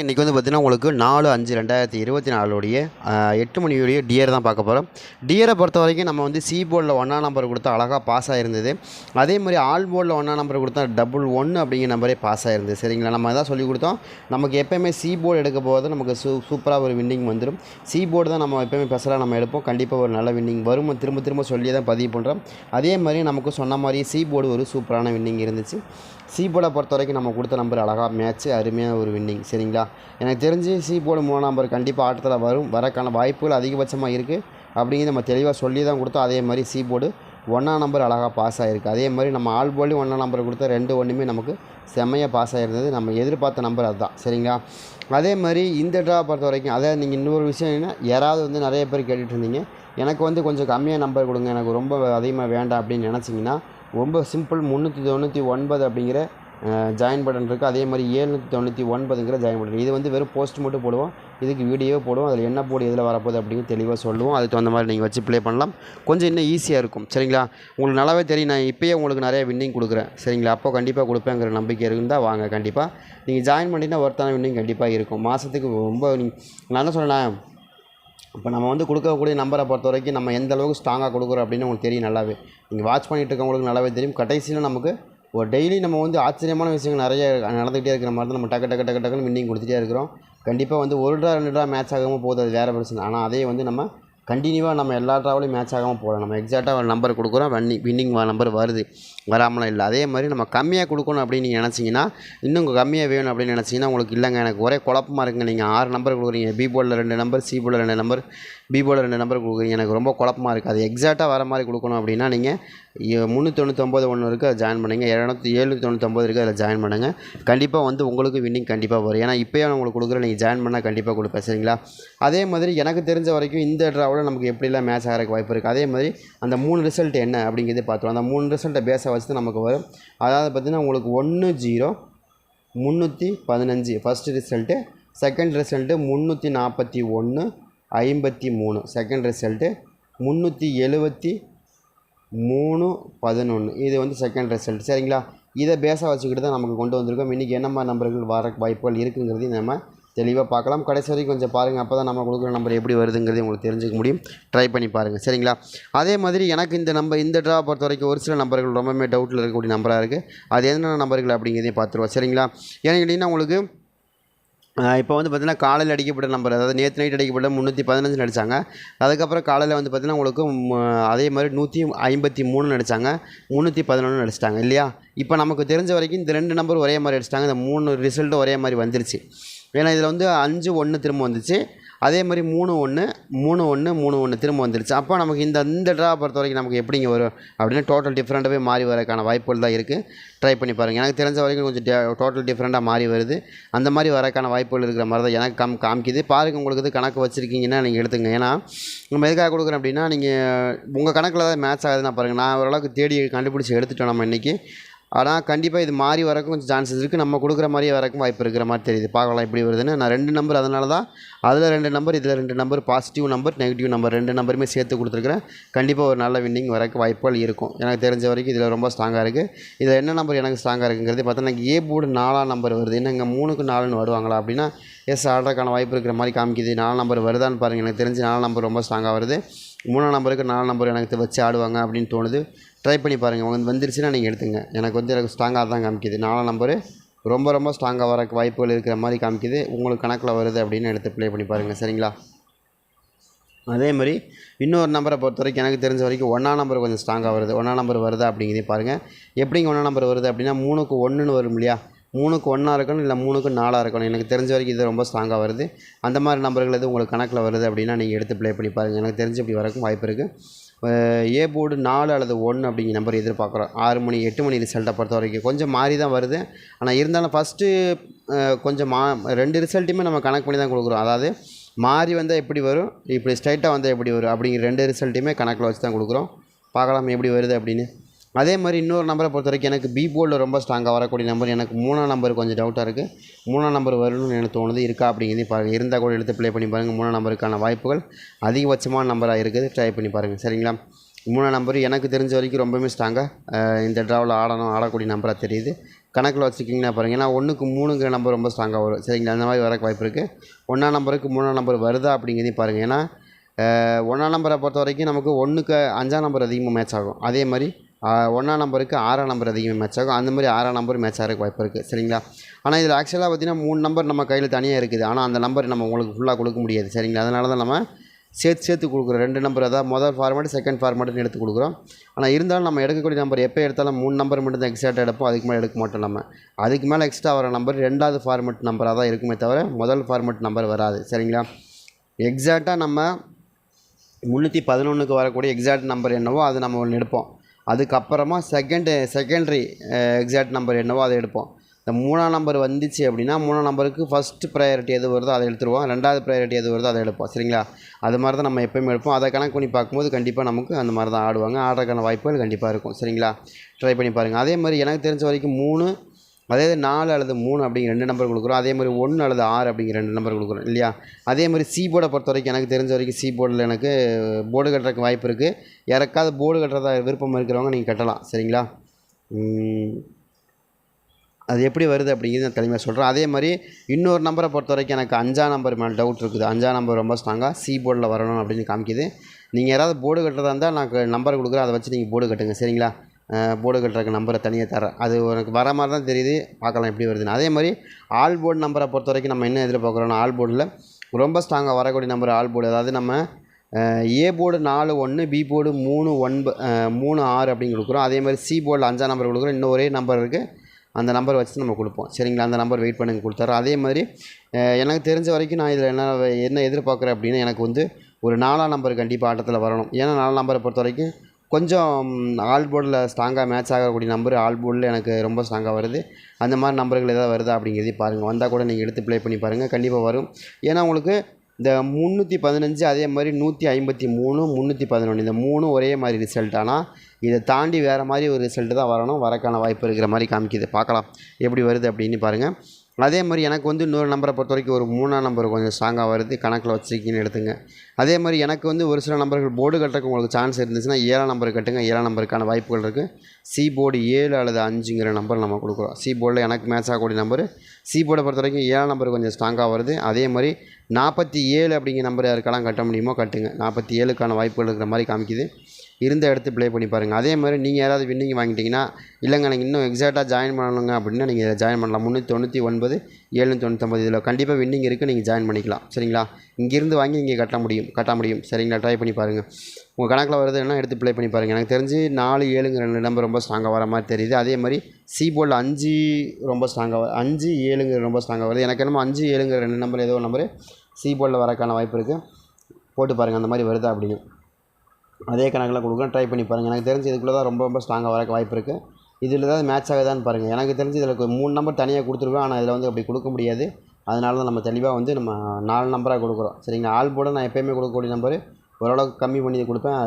இன்றைக்கி வந்து பார்த்திங்கன்னா உங்களுக்கு 4/5/2024 8 மணியுடைய டியர் தான் பார்க்க போகிறோம். டியரை பொறுத்த வரைக்கும் நம்ம வந்து சி போர்டில் 1ஆம் நம்பர் கொடுத்தா அழகாக பாஸ் ஆகிருந்தது. அதே மாதிரி ஆல் போர்டில் 1ஆம் நம்பர் கொடுத்தா 111 அப்படிங்கிற நம்பரே பாஸ் ஆகிருந்தது. சரிங்களா, நம்ம அதான் சொல்லி கொடுத்தோம். நமக்கு எப்போயுமே சி போர்டு எடுக்க போகிறது நமக்கு சூப்பராக ஒரு வின்னிங் வந்துடும். சி போர்டு தான் நம்ம எப்போயுமே ஸ்பெஷலாக நம்ம எடுப்போம். கண்டிப்பாக ஒரு நல்ல வின்னிங் வரும். திரும்ப திரும்ப சொல்லியே தான் பதிவு பண்ணுறோம். அதே மாதிரி நமக்கு சொன்ன மாதிரி சி போர்டு ஒரு சூப்பரான வின்னிங் இருந்துச்சு. சி போர்டை பொறுத்த வரைக்கும் நம்ம கொடுத்த நம்பர் அழகாக மேட்ச்சு, அருமையான ஒரு வின்னிங். சரிங்களா, எனக்கு தெரிஞ்சு சி போர்டு 3ஆம் நம்பர் கண்டிப்பாக ஆட்டத்தில் வரக்கான வாய்ப்புகள் அதிகபட்சமாக இருக்குது அப்படிங்கிறது நம்ம தெளிவாக சொல்லி தான் கொடுத்தோம். அதே மாதிரி சி போர்டு 1ஆம் நம்பர் அழகாக பாஸ் ஆகிருக்கு. அதே மாதிரி நம்ம ஆல் போர்ட்லையும் 1ஆம் நம்பர் கொடுத்த 2 நமக்கு செம்மையாக பாஸ் ஆகிருந்தது. நம்ம எதிர்பார்த்த நம்பர் அதுதான். சரிங்களா, அதே மாதிரி இந்த ட்ரா பொறுத்த வரைக்கும் அதாவது நீங்கள் இன்னொரு விஷயம் என்ன, யாராவது வந்து நிறைய பேர் கேட்டுட்டு இருந்தீங்க, எனக்கு வந்து கொஞ்சம் கம்மியாக நம்பர் கொடுங்க, எனக்கு ரொம்ப அதிகமாக வேண்டாம் அப்படின்னு நினச்சிங்கன்னா ரொம்ப சிம்பிள். 399 அப்படிங்கிற ஜாயின் பட்டன் இருக்குது. அதே மாதிரி 799ங்கிற ஜாயின் பட்டன். இது வந்து வெறும் போஸ்ட் மட்டும் போடுவோம். இதுக்கு வீடியோவே போடுவோம். அதில் என்ன போர்டு எதில் வரப்போகுது அப்படின்னு தெளிவாக சொல்லுவோம். அதுக்கு தகுந்த மாதிரி நீங்கள் வச்சு ப்ளே பண்ணலாம். கொஞ்சம் இன்னும் ஈஸியாக இருக்கும். சரிங்களா, உங்களுக்கு நல்லாவே தெரியும். நான் இப்போயே உங்களுக்கு நிறைய வின்னிங் கொடுக்குறேன். சரிங்களா, அப்போ கண்டிப்பாக கொடுப்பேங்கிற நம்பிக்கை இருந்தால் வாங்க. கண்டிப்பாக நீங்கள் ஜாயின் பண்ணிங்கன்னா ஒருத்தான வின்னிங் கண்டிப்பாக இருக்கும். மாதத்துக்கு ரொம்ப நான் என்ன சொன்னேன், இப்போ நம்ம வந்து கொடுக்கக்கூடிய நம்பரை பொறுத்த வரைக்கும் நம்ம எந்த அளவுக்கு ஸ்ட்ராங்காக கொடுக்குறோம் அப்படின்னு உங்களுக்கு தெரியும் நல்லாவே. நீங்கள் வாட்ச் பண்ணிகிட்டு இருக்கவங்களுக்கு நல்லாவே தெரியும். கடைசியில் நமக்கு ஒரு டெய்லி நம்ம வந்து ஆச்சரியமான விஷயங்கள் நிறைய நடந்துகிட்டே இருக்கிற மாதிரி தான் நம்ம டக்குன்னு வின்னிங் கொடுத்துட்டே இருக்கிறோம். கண்டிப்பாக வந்து 1 ட்ரா 2 ட்ரா மேட்ச் ஆகாமல் போகுது, அது வேறு பிரச்சனை. ஆனால் அதே வந்து நம்ம கண்டினியூவாக நம்ம எல்லா ட்ராவிலையும் மேட்ச் ஆகாமல் போகலாம். நம்ம எக்ஸாக்டாக ஒரு நம்பர் கொடுக்குறோம், வின்னிங் நம்பர் வருது, வராமலாம் இல்லை. அதே மாதிரி நம்ம கம்மியாக கொடுக்கணும் அப்படின்னு நீங்கள் நினச்சிங்கன்னா, இன்னும் கம்மியாக வேணும் அப்படின்னு நினச்சிங்கன்னா உங்களுக்கு இல்லைங்க, எனக்கு ஒரே குழப்பமாக இருக்குங்க, நீங்கள் 6 நம்பர் கொடுக்குறீங்க, பி போர்டில் 2 நம்பர், சி போர்டில் 2 நம்பர், பி போர்டில் 2 நம்பர் கொடுக்குறீங்க, எனக்கு ரொம்ப குழப்பமாக இருக்குது. அது எக்ஸாக்டாக வர மாதிரி கொடுக்கணும் அப்படின்னா நீங்கள் 399 ஒன்று இருக்குது, அதை ஜாயின் பண்ணுங்கள். 799 இருக்குது, அதில் ஜாயின் பண்ணுங்கள். கண்டிப்பாக வந்து உங்களுக்கு வின்னிங் கண்டிப்பாக வரும். ஏன்னா இப்போயே நான் உங்களுக்கு கொடுக்குறேன், நீங்கள் ஜாயின் பண்ணால் கண்டிப்பாக கொடுப்பேன். சரிங்களா, அதே மாதிரி எனக்கு தெரிஞ்ச வரைக்கும் இந்த ட்ராவில் நமக்கு எப்படிலாம் மேட்ச் ஆகிறதுக்கு வாய்ப்பு இருக்குது. அதே மாதிரி அந்த 3 ரிசல்ட் என்ன அப்படிங்கிறதே பார்த்துருவோம். அந்த 3 ரிசல்ட்டை பேஸை வச்சு தான் நமக்கு வரும். அதாவது பார்த்திங்கன்னா உங்களுக்கு 10 315 first result, second result 341 53, second result 373 11, இது வந்து செகண்ட் ரிசல்ட். சரிங்களா, இதை பேஸாக வச்சுக்கிட்டு தான் நமக்கு கொண்டு வந்திருக்கோம். இன்றைக்கி என்ன மாதிரி நம்பர்கள் வர வாய்ப்புகள் இருக்குங்கிறதையும் நம்ம தெளிவாக பார்க்கலாம். கடைசி வரைக்கும் கொஞ்சம் பாருங்கள், அப்போ தான் நம்ம கொடுக்குற நம்பர் எப்படி வருதுங்கிறதையும் உங்களுக்கு தெரிஞ்சுக்க முடியும். ட்ரை பண்ணி பாருங்கள். சரிங்களா, அதே மாதிரி எனக்கு இந்த ட்ரா பொறுத்த வரைக்கும் ஒரு சில நம்பர்கள் ரொம்பவே டவுட்டில் இருக்கக்கூடிய நம்பராக இருக்குது. அது என்னென்ன நம்பர்கள் அப்படிங்கிறதையும் பார்த்துருவோம். சரிங்களா, ஏன்னு கேட்டிங்கன்னா உங்களுக்கு இப்போ வந்து பார்த்திங்கன்னா காலையில் அடிக்கப்பட்ட நம்பர், அதாவது நேற்று நைட் அடிக்கப்பட்ட 315 அடித்தாங்க. அதுக்கப்புறம் காலையில் வந்து பார்த்திங்கன்னா உங்களுக்கு அதே மாதிரி 153 அடித்தாங்க, 311 அடிச்சிட்டாங்க இல்லையா. இப்போ நமக்கு தெரிஞ்ச வரைக்கும் இந்த 2 நம்பர் ஒரே மாதிரி அடிச்சிட்டாங்க. இந்த 3 ரிசல்ட்டும் ஒரே மாதிரி வந்துருச்சு. ஏன்னா இதில் வந்து 5-1 திரும்ப வந்துச்சு. அதே மாதிரி 3-1 திரும்ப வந்துருச்சு. அப்போ நமக்கு இந்த ட்ரா பொறுத்த வரைக்கும் நமக்கு எப்படிங்க வரும் அப்படின்னா டோட்டல் டிஃப்ரெண்ட்டாகவே மாறி வரக்கான வாய்ப்புகள் தான் இருக்குது. ட்ரை பண்ணி பாருங்கள். எனக்கு தெரிஞ்ச வரைக்கும் கொஞ்சம் டோட்டல் டிஃப்ரெண்ட்டாக மாறி வருது. அந்த மாதிரி வரக்கான வாய்ப்புகள் இருக்கிற மாதிரி தான் எனக்கு காமிக்குது. பாருங்கள், உங்களுக்கு இது கணக்கு வச்சுருக்கீங்கன்னா நீங்கள் எடுத்துங்க. ஏன்னா நம்ம எதுக்காக கொடுக்குறேன் அப்படின்னா, நீங்கள் உங்கள் கணக்கில் தான் மேட்ச் ஆகுதுன்னா பாருங்கள். நான் ஓரளவுக்கு தேடி கண்டுபிடிச்சி எடுத்துட்டோம் நம்ம இன்றைக்கி. ஆனால் கண்டிப்பாக இது மாறி வரக்கும் கொஞ்சம் சான்சஸ் இருக்குது. நம்ம கொடுக்குற மாதிரியே வரக்கும் வாய்ப்பு இருக்கிற மாதிரி தெரியுது. பார்க்கலாம் எப்படி வருதுன்னு. நான் 2 நம்பர், அதனால தான் அதில் 2 நம்பர், இதில் 2 number, positive number, negative number 2 நம்பருமே சேர்த்து கொடுத்துருக்குறேன். கண்டிப்பாக ஒரு நல்ல வின்னிங் வரக்கு வாய்ப்புகள் இருக்கும். எனக்கு தெரிஞ்ச வரைக்கும் இதில் ரொம்ப ஸ்ட்ராங்காக இருக்குது. இதில் என்ன நம்பர் எனக்கு ஸ்ட்ராங்காக இருக்குங்கிறது பார்த்தா எனக்கு ஏ போர்டு 4ஆம் நம்பர் வருது. என்னங்க 3க்கு 4ன்னு வருவாங்களா அப்படின்னா எஸ், ஆடுறதுக்கான வாய்ப்பு இருக்கிற மாதிரி காமிக்குது. 4 நம்பர் வருதான்னு பாருங்கள். எனக்கு தெரிஞ்சு 4 நம்பர் ரொம்ப ஸ்ட்ராங்காக வருது. 3ஆம் நம்பருக்கு 4 நம்பர் எனக்கு வச்சு ஆடுவாங்க அப்படின்னு தோணுது. ட்ரை பண்ணி பாருங்கள். உங்களுக்கு வந்துருச்சுன்னா நீங்கள் எடுத்துங்க. எனக்கு ஸ்ட்ராங்காக தான் காமிக்குது. 4ஆம் நம்பரு ரொம்ப ஸ்ட்ராங்காக வர வாய்ப்புகள் இருக்கிற மாதிரி காமிக்குது. உங்களுக்கு கணக்கில் வருது அப்படின்னு எடுத்து ப்ளே பண்ணி பாருங்கள். சரிங்களா, அதே மாதிரி இன்னொரு நம்பரை பொறுத்த வரைக்கும் எனக்கு தெரிஞ்ச வரைக்கும் 1ஆம் நம்பர் கொஞ்சம் ஸ்ட்ராங்காக வருது. 1ஆம் நம்பர் வருதா அப்படிங்கிறதே பாருங்கள். எப்படிங்க 1ஆம் நம்பர் வருது அப்படின்னா 3க்கு 1ன்னு வரும் இல்லையா. 3க்கு 1ஆக இருக்கணும், இல்லை 3க்கு 4ஆக இருக்கணும். எனக்கு தெரிஞ்ச வரைக்கும் இது ரொம்ப ஸ்ட்ராங்காக வருது. அந்த மாதிரி நம்பர்கள் எது உங்களுக்கு கணக்கில் வருது அப்படின்னா நீங்கள் எடுத்து ப்ளே பண்ணி பாருங்கள். எனக்கு தெரிஞ்சு இப்படி வரக்கும் வாய்ப்பு இருக்குது. ஏ போர்டு 4 அல்லது 1 அப்படிங்கிற நம்பர் எதிர்பார்க்குறோம். 6 மணி 8 மணி ரிசல்ட்டை பொறுத்த வரைக்கும் கொஞ்சம் மாறி தான் வருது. ஆனால் இருந்தாலும் ஃபஸ்ட்டு கொஞ்சம் 2 ரிசல்ட்டுமே நம்ம கணக்கு பண்ணி தான் கொடுக்குறோம். அதாவது மாறி வந்தால் எப்படி வரும், இப்படி ஸ்ட்ரைட்டாக வந்தால் எப்படி வரும் அப்படிங்கிற 2 ரிசல்ட்டுமே கணக்கில் வச்சு தான் கொடுக்குறோம். பார்க்கலாம் எப்படி வருது அப்படின்னு. அதே மாதிரி இன்னொரு நம்பரை பொறுத்த வரைக்கும் எனக்கு பி போர்டில் ரொம்ப ஸ்ட்ராங்காக வரக்கூடிய நம்பர், எனக்கு 3ஆம் நம்பர் கொஞ்சம் டவுட்டாக இருக்குது. 3ஆம் நம்பர் வரணும்னு எனக்கு தோணுது. இருக்கா அப்படிங்கிறதையும் பாருங்கள். இருந்தால் கூட எடுத்து ப்ளே பண்ணி பாருங்கள். 3ஆம் நம்பருக்கான வாய்ப்புகள் அதிகபட்சமான நம்பராக இருக்குது. ட்ரை பண்ணி பாருங்கள். சரிங்களா, 3ஆம் நம்பர் எனக்கு தெரிஞ்ச வரைக்கும் ரொம்பவே ஸ்ட்ராங்காக இந்த ட்ராவில் ஆடக்கூடிய நம்பராக தெரியுது. கணக்கில் வச்சுக்கிங்கன்னா பாருங்கள். ஏன்னா 1க்கு 3ங்கிற நம்பர் ரொம்ப ஸ்ட்ராங்காக வரும். சரிங்களா? அந்த மாதிரி வரக்கு வாய்ப்பு இருக்குது. 1ஆம் நம்பருக்கு 3ஆம் நம்பர் வருதா அப்படிங்கிறதையும் பாருங்கள். ஏன்னா 1ஆம் நம்பரை பொறுத்த வரைக்கும் நமக்கு 1க்கு 5ஆம் நம்பர் அதிகமாக மேட்ச் ஆகும். அதே மாதிரி 1ஆம் நம்பருக்கு 6ஆம் நம்பர் அதிகமாக மேட்ச் ஆகும். அந்த மாதிரி 6ஆம் நம்பர் மேட்ச் ஆகிறதுக்கு வாய்ப்பு இருக்குது. சரிங்களா? ஆனால் இதில் ஆக்சுவலாக பார்த்திங்கன்னா 3 நம்பர் நம்ம கையில் தனியாக இருக்குது. ஆனால் அந்த நம்பர் நம்ம உங்களுக்கு ஃபுல்லாக கொடுக்க முடியாது. சரிங்களா? அதனால தான் நம்ம சேர்த்து கொடுக்குறோம். 2 நம்பர், அதாவது முதல் ஃபார்மேட் செகண்ட் ஃபார்மேட்டுன்னு எடுத்து கொடுக்குறோம். ஆனால் இருந்தாலும் நம்ம எடுக்கக்கூடிய நம்பர் எப்போ எடுத்தாலும் 3 நம்பர் மட்டும் தான் எக்ஸ்ட்ரா எடுப்போம். அதுக்கு மேலே எடுக்க மாட்டோம். நம்ம அதுக்கு மேலே எக்ஸ்ட்ரா வர நம்பர் 2வது ஃபார்மேட் நம்பராக தான் இருக்குமே தவிர முதல் ஃபார்மேட் நம்பர் வராது. சரிங்களா? எக்ஸாக்டாக நம்ம 311க்கு வரக்கூடிய எக்ஸாக்ட் நம்பர் என்னவோ அது நம்ம ஒன்று எடுப்போம். அதுக்கப்புறமா செகண்டரி எக்ஸாக்ட் நம்பர் என்னவோ அதை எடுப்போம். இந்த 3ஆம் நம்பர் வந்துச்சு அப்படின்னா 3ஆம் நம்பருக்கு ஃபஸ்ட்டு ப்ரையாரிட்டி எது வருதோ அதை எடுத்துருவோம். 2வது ப்ரையாரிட்டி எது வருதோ அதை எடுப்போம். சரிங்களா? அது மாதிரி தான் நம்ம எப்போயுமே எடுப்போம். அதை கணக்கு பண்ணி பார்க்கும்போது கண்டிப்பாக நமக்கு அந்த மாதிரி தான் ஆடுவாங்க. ஆடுறதுக்கான வாய்ப்புகள் கண்டிப்பாக இருக்கும். சரிங்களா? ட்ரை பண்ணி பாருங்கள். அதே மாதிரி எனக்கு தெரிஞ்ச வரைக்கும் 3, அதே 4 அல்லது 3 அப்படிங்கிற 2 நம்பர் கொடுக்குறோம். அதே மாதிரி 1 அல்லது 6 அப்படிங்கிற 2 நம்பர் கொடுக்குறோம் இல்லையா? அதே மாதிரி சி போர்டை பொறுத்த வரைக்கும் எனக்கு தெரிஞ்ச வரைக்கும் சி போர்டில் எனக்கு போர்டு கட்டுறதுக்கு வாய்ப்பு இருக்குது. யாருக்காவது போர்டு கட்டுறதா விருப்பம் இருக்கிறவங்க நீங்கள் கட்டலாம். சரிங்களா? அது எப்படி வருது அப்படிங்கிறது நான் தெளிவாக சொல்கிறேன். அதே மாதிரி இன்னொரு நம்பரை பொறுத்த வரைக்கும் எனக்கு 5ஆம் நம்பர் மேலே டவுட் இருக்குது. 5ஆம் நம்பர் ரொம்ப ஸ்ட்ராங்காக சி போர்டில் வரணும் அப்படின்னு காமிக்குது. நீங்கள் யாராவது போர்டு கட்டுறதா இருந்தால் நான் நம்பர் கொடுக்குறேன். அதை வச்சு நீங்கள் போர்டு கட்டுங்க. சரிங்களா? போர்டு கட்டுறதுக்கு நம்பரை தனியாக தரேன். அது எனக்கு வர மாதிரி தான் தெரியுது. பார்க்கலாம் எப்படி வருதுன்னு. அதே மாதிரி ஆல் போர்டு நம்பரை பொறுத்த வரைக்கும் நம்ம என்ன எதிர்பார்க்குறோன்னா ஆல் போர்டில் ரொம்ப ஸ்ட்ராங்காக வரக்கூடிய நம்பர் ஆல் போர்டு. அதாவது நம்ம ஏ போர்டு 4-1, பி போர்டு 3-6 அப்படின்னு கொடுக்குறோம். அதே மாதிரி சி போர்டில் 5ஆம் நம்பர் கொடுக்குறோம். இன்னும் ஒரே நம்பர் இருக்குது. அந்த நம்பர் வச்சு நம்ம கொடுப்போம். சரிங்களா? அந்த நம்பர் வெயிட் பண்ணுங்க கொடுத்தாரு. அதே மாதிரி எனக்கு தெரிஞ்ச வரைக்கும் நான் இதில் என்ன எதிர்பார்க்குறேன் அப்படின்னா எனக்கு வந்து ஒரு 4ஆம் நம்பர் கண்டிப்பாக ஆட்டத்தில் வரணும். ஏன்னா 4ஆம் நம்பரை பொறுத்த வரைக்கும் கொஞ்சம் ஆல் போர்டில் ஸ்ட்ராங்காக மேட்ச் ஆகக்கூடிய நம்பர் ஆல் போர்டில் எனக்கு ரொம்ப ஸ்ட்ராங்காக வருது. அந்த மாதிரி நம்பர்கள் எதாவது வருதா அப்படிங்கிறதையும் பாருங்கள். வந்தால் கூட நீங்கள் எடுத்து ப்ளே பண்ணி பாருங்கள். கண்டிப்பாக வரும். ஏன்னா உங்களுக்கு இந்த 315 அதே மாதிரி 153 311 இந்த 3 ஒரே மாதிரி ரிசல்ட். ஆனால் இதை தாண்டி வேறு மாதிரி ஒரு ரிசல்ட்டு தான் வரக்கான வாய்ப்பு இருக்கிற மாதிரி காமிக்குது. பார்க்கலாம் எப்படி வருது அப்படின்னு பாருங்கள். அதே மாதிரி எனக்கு வந்து இன்னொரு நம்பரை பொறுத்த வரைக்கும் ஒரு 3ஆம் நம்பர் கொஞ்சம் ஸ்ட்ராங்காக வருது. கணக்கில் வச்சுக்கின்னு எடுத்துங்க. அதே மாதிரி எனக்கு வந்து ஒரு சில நம்பர்கள் போர்டு கட்டுறதுக்கு உங்களுக்கு சான்ஸ் இருந்துச்சுன்னா 7ஆம் நம்பர் கட்டுங்க. 7ஆம் நம்பருக்கான வாய்ப்புகள் இருக்குது. சி போர்டு 7 அல்லது 5ங்கிற நம்பர் நம்ம கொடுக்குறோம். சி போர்டில் எனக்கு மேட்ச் ஆகக்கூடிய நம்பர் சி போர்டை பொறுத்த வரைக்கும் 7ஆம் நம்பர் கொஞ்சம் ஸ்ட்ராங்காக வருது. அதே மாதிரி 47 அப்படிங்கிற நம்பர் யாருக்கெல்லாம் கட்ட முடியுமோ கட்டுங்க. 47க்கான வாய்ப்புகள் இருக்கிற மாதிரி காமிக்குது. இருந்த எடுத்து ப்ளே பண்ணி பாருங்கள். அதே மாதிரி நீங்கள் யாராவது வின்னிங் வாங்கிட்டீங்கன்னா இல்லைங்க எனக்கு இன்னும் எக்ஸாக்டாக ஜாயின் பண்ணணுங்க அப்படின்னா நீங்கள் இதை ஜாயின் பண்ணலாம். 399 799 இதில் கண்டிப்பாக வின்னிங் இருக்குது. நீங்கள் ஜாயின் பண்ணிக்கலாம். சரிங்களா? இங்கேருந்து வாங்கி நீங்கள் கட்ட முடியும். சரிங்களா? ட்ரை பண்ணி பாருங்கள். உங்கள் கணக்கில் வருதுன்னா எடுத்து ப்ளே பண்ணி பாருங்கள். எனக்கு தெரிஞ்சு 4 7ங்கிற 2 நம்பர் ரொம்ப ஸ்ட்ராங்காக வர மாதிரி தெரியுது. அதே மாதிரி சி போர்டில் 5 ரொம்ப ஸ்ட்ராங்காக 5 7ங்கிற ரொம்ப ஸ்ட்ராங்காக வருது. எனக்கு என்னமோ 5 7ங்கிற 2 நம்பர் ஏதோ ஒரு நம்பர் சி போர்டில் வரக்கான வாய்ப்பு இருக்குது. போட்டு பாருங்கள் அந்த மாதிரி வருதா அப்படின்னு. அதே கணக்கில் கொடுக்குறேன். ட்ரை பண்ணி பாருங்கள். எனக்கு தெரிஞ்சு இதுக்குள்ளே தான் ரொம்ப ஸ்ட்ராங்காக வரக்க வாய்ப்பு இருக்குது. இதில் ஏதாவது மேட்ச் ஆகுதான்னு பாருங்கள். எனக்கு தெரிஞ்சு இதில் 3 நம்பர் தனியாக கொடுத்துருவேன். ஆனால் இதில் வந்து அப்படி கொடுக்க முடியாது. அதனால தான் நம்ம தெளிவாக வந்து நம்ம 4 நம்பராக கொடுக்குறோம். சரிங்களா? ஆல் போர்டு நான் எப்போயுமே கொடுக்கக்கூடிய நம்பர் ஓரளவுக்கு கம்மி பண்ணி கொடுப்பேன்.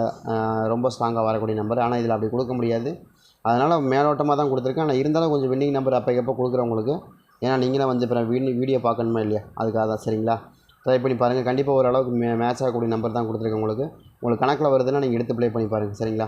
ரொம்ப ஸ்ட்ராங்காக வரக்கூடிய நம்பர். ஆனால் இதில் அப்படி கொடுக்க முடியாது. அதனால் மேலோட்டமாக தான் கொடுத்துருக்கேன். ஆனால் இருந்தாலும் கொஞ்சம் வின்னிங் நம்பர் அப்போ கொடுக்குறவங்களுக்கு. ஏன்னா நீங்களும் வந்து இப்போ வீடியோ பார்க்கணுமா இல்லையா? அதுக்காக தான். சரிங்களா? ட்ரை பண்ணி பாருங்கள். கண்டிப்பாக ஓரளவுக்கு மேட்ச் ஆகக்கூடிய நம்பர் தான் கொடுத்துருக்கேன் உங்களுக்கு. கணக்கில் வருதுன்னா நீங்கள் எடுத்து ப்ளே பண்ணி பாருங்கள். சரிங்களா?